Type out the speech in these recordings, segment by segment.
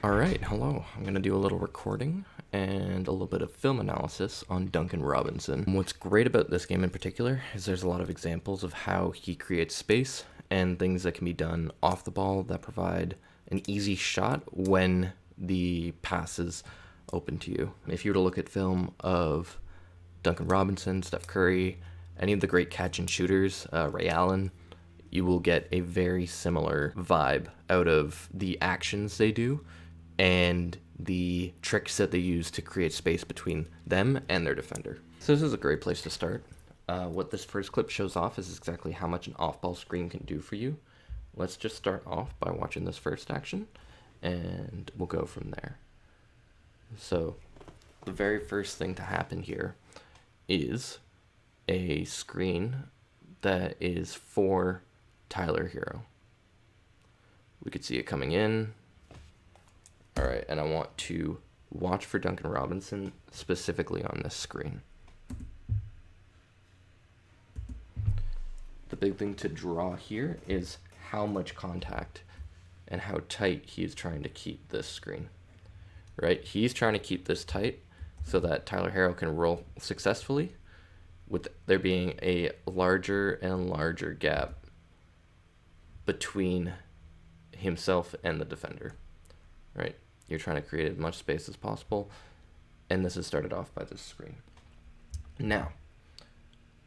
Alright, hello. I'm going to do a little recording and a little bit of film analysis on Duncan Robinson. What's great about this game in particular is there's a lot of examples of how he creates space and things that can be done off the ball that provide an easy shot when the pass is open to you. If you were to look at film of Duncan Robinson, Steph Curry, any of the great catch and shooters, Ray Allen, you will get a very similar vibe out of the actions they do and the tricks that they use to create space between them and their defender. So this is a great place to start. What this first clip shows off is exactly how much an off-ball screen can do for you. Let's just start off by watching this first action, and we'll go from there. So the very first thing to happen here is a screen that is for Tyler Hero. We could see it coming in. All right, and I want to watch for Duncan Robinson specifically on this screen. The big thing to draw here is how much contact and how tight he is trying to keep this screen, right? He's trying to keep this tight so that Tyler Hero can roll successfully with there being a larger and larger gap between himself and the defender, right? You're trying to create as much space as possible, and this is started off by this screen. Now,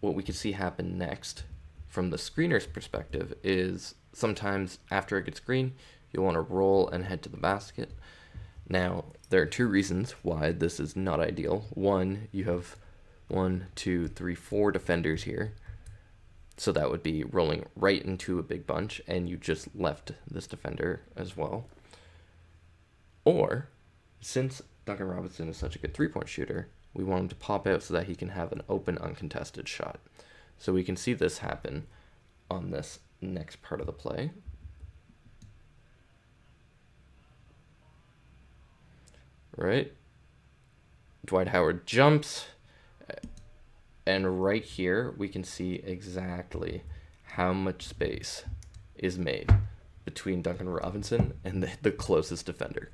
what we can see happen next from the screener's perspective is sometimes after it gets green, you'll want to roll and head to the basket. Now, there are two reasons why this is not ideal. One, you have 4 defenders here. So that would be rolling right into a big bunch, and you just left this defender as well. Or, since Duncan Robinson is such a good three-point shooter, we want him to pop out so that he can have an open, uncontested shot. So we can see this happen on this next part of the play. Right? Dwight Howard jumps, and right here we can see exactly how much space is made between Duncan Robinson and the closest defender.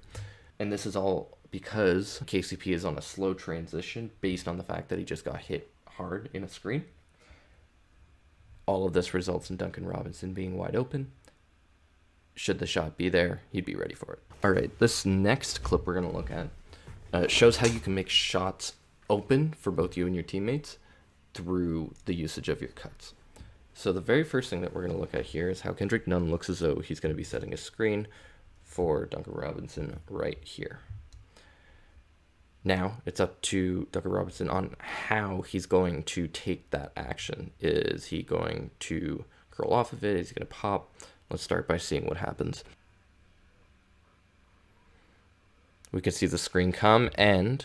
And this is all because KCP is on a slow transition based on the fact that he just got hit hard in a screen. All of this results in Duncan Robinson being wide open. Should the shot be there, he'd be ready for it. All right, this next clip we're going to look at shows how you can make shots open for both you and your teammates through the usage of your cuts. So the very first thing that we're going to look at here is how Kendrick Nunn looks as though he's going to be setting a screen for Duncan Robinson right here. Now, it's up to Duncan Robinson on how he's going to take that action. Is he going to curl off of it? Is he going to pop? Let's start by seeing what happens. We can see the screen come, and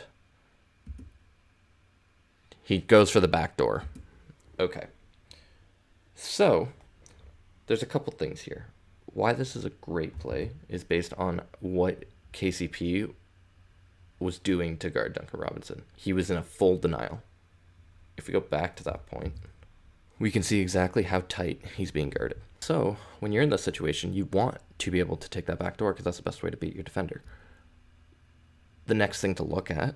he goes for the back door. Okay. So, there's a couple things here. Why this is a great play is based on what KCP was doing to guard Duncan Robinson. He was in a full denial. If we go back to that point, we can see exactly how tight he's being guarded. So, when you're in this situation, you want to be able to take that back door because that's the best way to beat your defender. The next thing to look at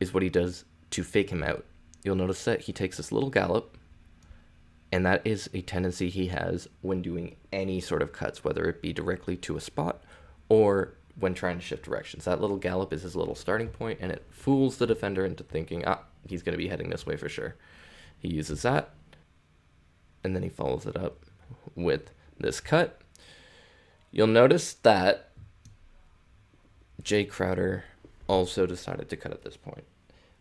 is what he does to fake him out. You'll notice that he takes this little gallop, and that is a tendency he has when doing any sort of cuts, whether it be directly to a spot or when trying to shift directions. That little gallop is his little starting point, and it fools the defender into thinking, he's going to be heading this way for sure. He uses that, and then he follows it up with this cut. You'll notice that Jay Crowder also decided to cut at this point.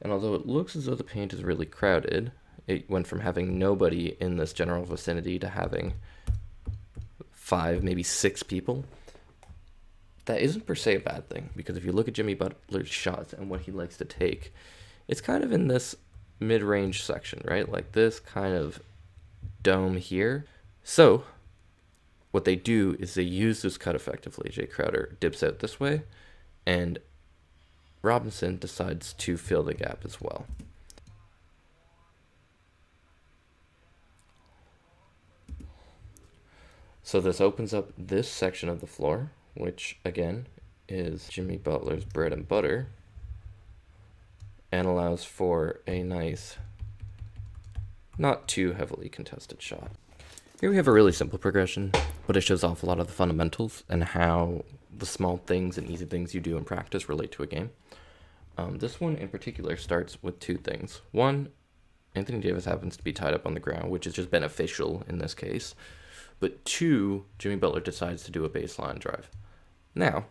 And although it looks as though the paint is really crowded, it went from having nobody in this general vicinity to having 5, maybe 6 people. That isn't per se a bad thing, because if you look at Jimmy Butler's shots and what he likes to take, it's kind of in this mid-range section, right? Like this kind of dome here. So what they do is they use this cut effectively. Jay Crowder dips out this way, and Robinson decides to fill the gap as well. So this opens up this section of the floor, which again is Jimmy Butler's bread and butter and allows for a nice, not too heavily contested shot. Here we have a really simple progression, but it shows off a lot of the fundamentals and how the small things and easy things you do in practice relate to a game. This one in particular starts with two things. One, Anthony Davis happens to be tied up on the ground, which is just beneficial in this case. But two, Jimmy Butler decides to do a baseline drive. Now,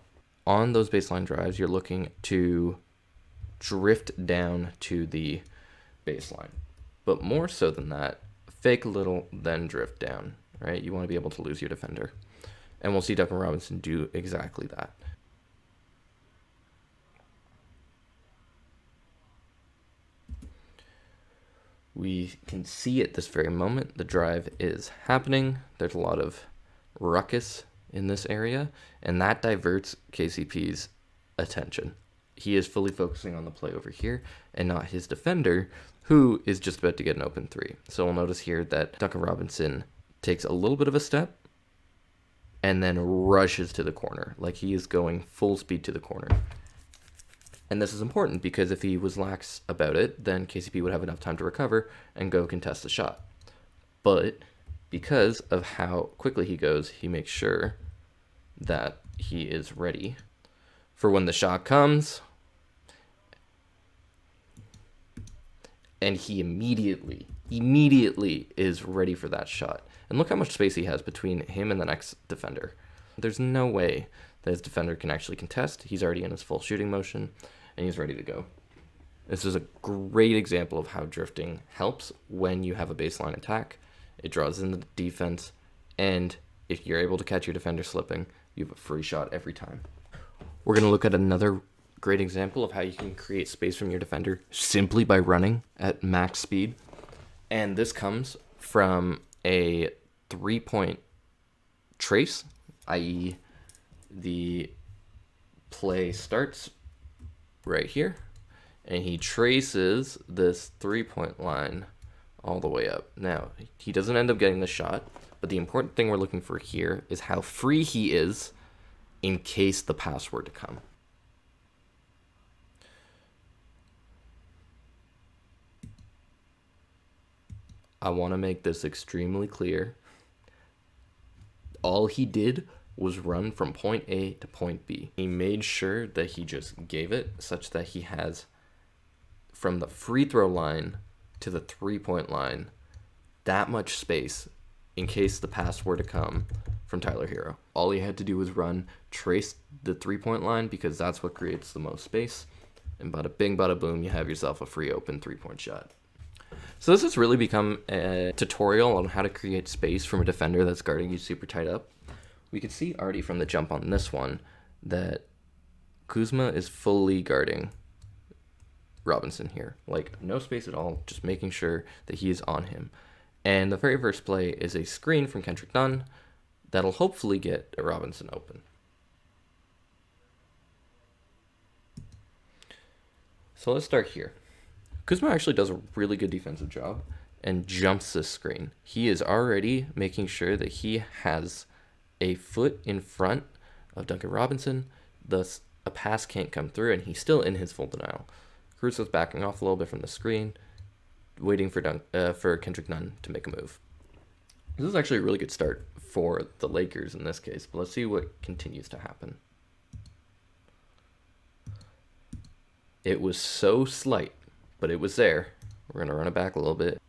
on those baseline drives, you're looking to drift down to the baseline. But more so than that, fake a little, then drift down, right? You want to be able to lose your defender. And we'll see Duncan Robinson do exactly that. We can see at this very moment the drive is happening. There's a lot of ruckus in this area, and that diverts KCP's attention. He is fully focusing on the play over here and not his defender, who is just about to get an open three. So we'll notice here that Duncan Robinson takes a little bit of a step and then rushes to the corner, like he is going full speed to the corner. And this is important because if he was lax about it, then KCP would have enough time to recover and go contest the shot. But because of how quickly he goes, he makes sure that he is ready for when the shot comes. And he immediately is ready for that shot. And look how much space he has between him and the next defender. There's no way that his defender can actually contest. He's already in his full shooting motion, and he's ready to go. This is a great example of how drifting helps when you have a baseline attack. It draws in the defense, and if you're able to catch your defender slipping, you have a free shot every time. We're going to look at another great example of how you can create space from your defender simply by running at max speed. And this comes from a three-point trace, i.e. the play starts right here, and he traces this three-point line all the way up. Now, he doesn't end up getting the shot, but the important thing we're looking for here is how free he is in case the pass were to come. I want to make this extremely clear. All he did was run from point A to point B. He made sure that he just gave it such that he has from the free throw line to the three-point line that much space in case the pass were to come from Tyler Hero. All he had to do was run, trace the three-point line because that's what creates the most space, and bada bing, bada boom, you have yourself a free open three-point shot. So this has really become a tutorial on how to create space from a defender that's guarding you super tight up. We can see already from the jump on this one that Kuzma is fully guarding Robinson here. Like, no space at all, just making sure that he is on him. And the very first play is a screen from Kendrick Nunn that'll hopefully get Robinson open. So let's start here. Kuzma actually does a really good defensive job and jumps this screen. He is already making sure that he has a foot in front of Duncan Robinson, thus a pass can't come through, and he's still in his full denial. Caruso's backing off a little bit from the screen, waiting for Kendrick Nunn to make a move. This is actually a really good start for the Lakers in this case, but let's see what continues to happen. It was so slight, but it was there. We're going to run it back a little bit.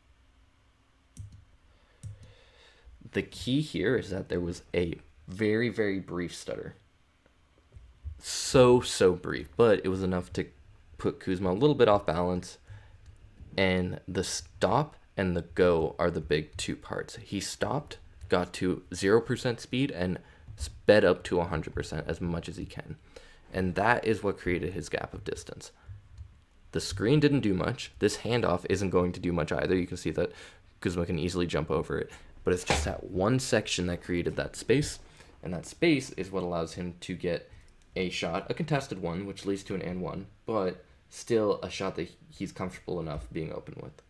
The key here is that there was a very, very brief stutter. So brief, but it was enough to put Kuzma a little bit off balance. And the stop and the go are the big two parts. He stopped, got to 0% speed, and sped up to 100% as much as he can. And that is what created his gap of distance. The screen didn't do much. This handoff isn't going to do much either. You can see that Kuzma can easily jump over it. But it's just that one section that created that space. And that space is what allows him to get a shot, a contested one, which leads to an and one, but still a shot that he's comfortable enough being open with.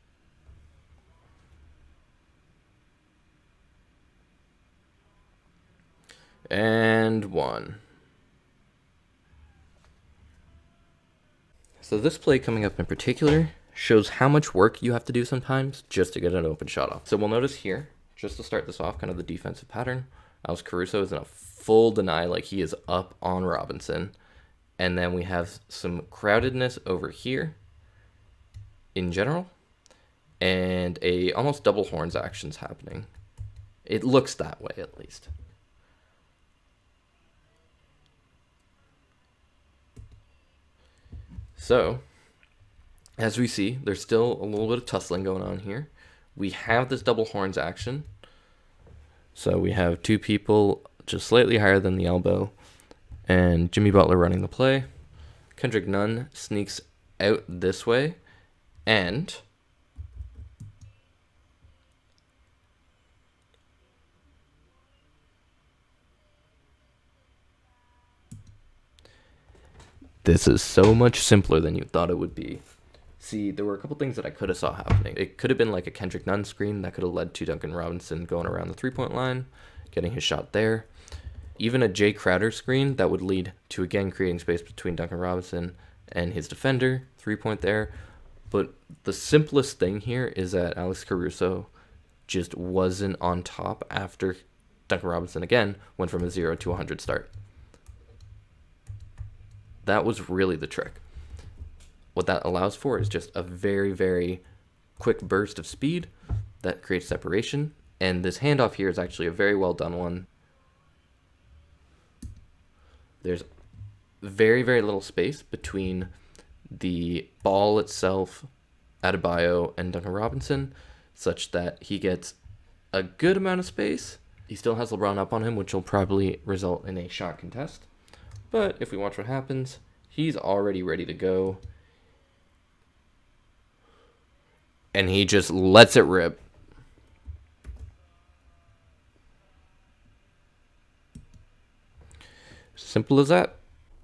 And one. So this play coming up in particular shows how much work you have to do sometimes just to get an open shot off. So we'll notice here, just to start this off, kind of the defensive pattern, Alex Caruso is in a full deny, like he is up on Robinson. And then we have some crowdedness over here in general, and a almost double horns actions happening. It looks that way, at least. So, as we see, there's still a little bit of tussling going on here. We have this double horns action. So we have two people just slightly higher than the elbow, and Jimmy Butler running the play. Kendrick Nunn sneaks out this way, and this is so much simpler than you thought it would be. See, there were a couple things that I could have saw happening. It could have been like a Kendrick Nunn screen that could have led to Duncan Robinson going around the three-point line, getting his shot there. Even a Jay Crowder screen that would lead to, again, creating space between Duncan Robinson and his defender, three-point there. But the simplest thing here is that Alex Caruso just wasn't on top after Duncan Robinson, again, went from a 0 to 100 start. That was really the trick. What that allows for is just a very, very quick burst of speed that creates separation. And this handoff here is actually a very well done one. There's very, very little space between the ball itself, Adebayo, and Duncan Robinson, such that he gets a good amount of space. He still has LeBron up on him, which will probably result in a shot contest. But if we watch what happens, he's already ready to go. And he just lets it rip. Simple as that.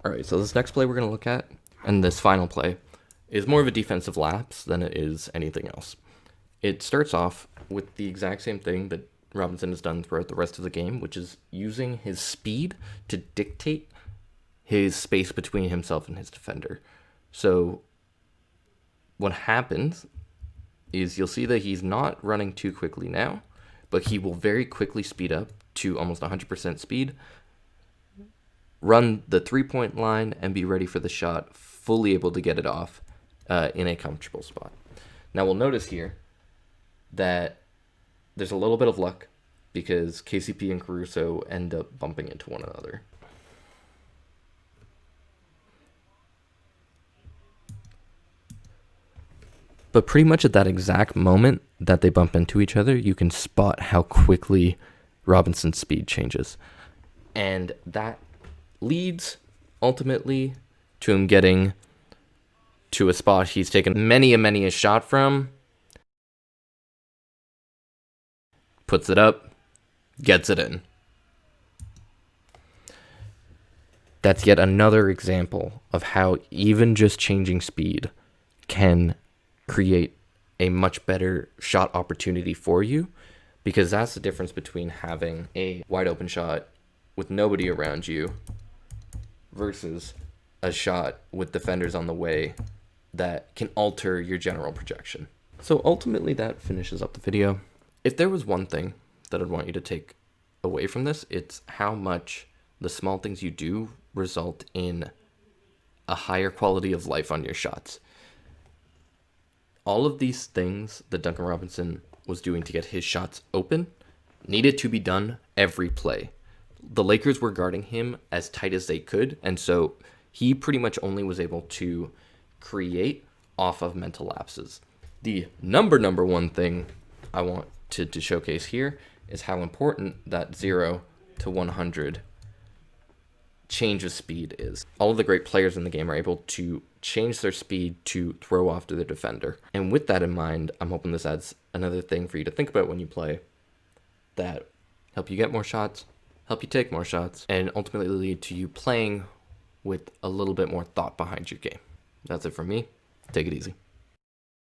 All right, so this next play we're going to look at, and this final play, is more of a defensive lapse than it is anything else. It starts off with the exact same thing that Robinson has done throughout the rest of the game, which is using his speed to dictate his space between himself and his defender. So what happens is you'll see that he's not running too quickly now, but he will very quickly speed up to almost 100% speed, run the three-point line, and be ready for the shot, fully able to get it off in a comfortable spot. Now we'll notice here that there's a little bit of luck because KCP and Caruso end up bumping into one another. But pretty much at that exact moment that they bump into each other, you can spot how quickly Robinson's speed changes. And that leads ultimately to him getting to a spot he's taken many a shot from, puts it up, gets it in. That's yet another example of how even just changing speed can create a much better shot opportunity for you, because that's the difference between having a wide open shot with nobody around you versus a shot with defenders on the way that can alter your general projection. So ultimately that finishes up the video. If there was one thing that I'd want you to take away from this, it's how much the small things you do result in a higher quality of life on your shots. All of these things that Duncan Robinson was doing to get his shots open needed to be done every play. The Lakers were guarding him as tight as they could, and so he pretty much only was able to create off of mental lapses. The number one thing I want to showcase here is how important that 0 to 100 change of speed is. All of the great players in the game are able to change their speed to throw off to their defender. And with that in mind, I'm hoping this adds another thing for you to think about when you play that help you get more shots, help you take more shots, and ultimately lead to you playing with a little bit more thought behind your game. That's it from me. Take it easy.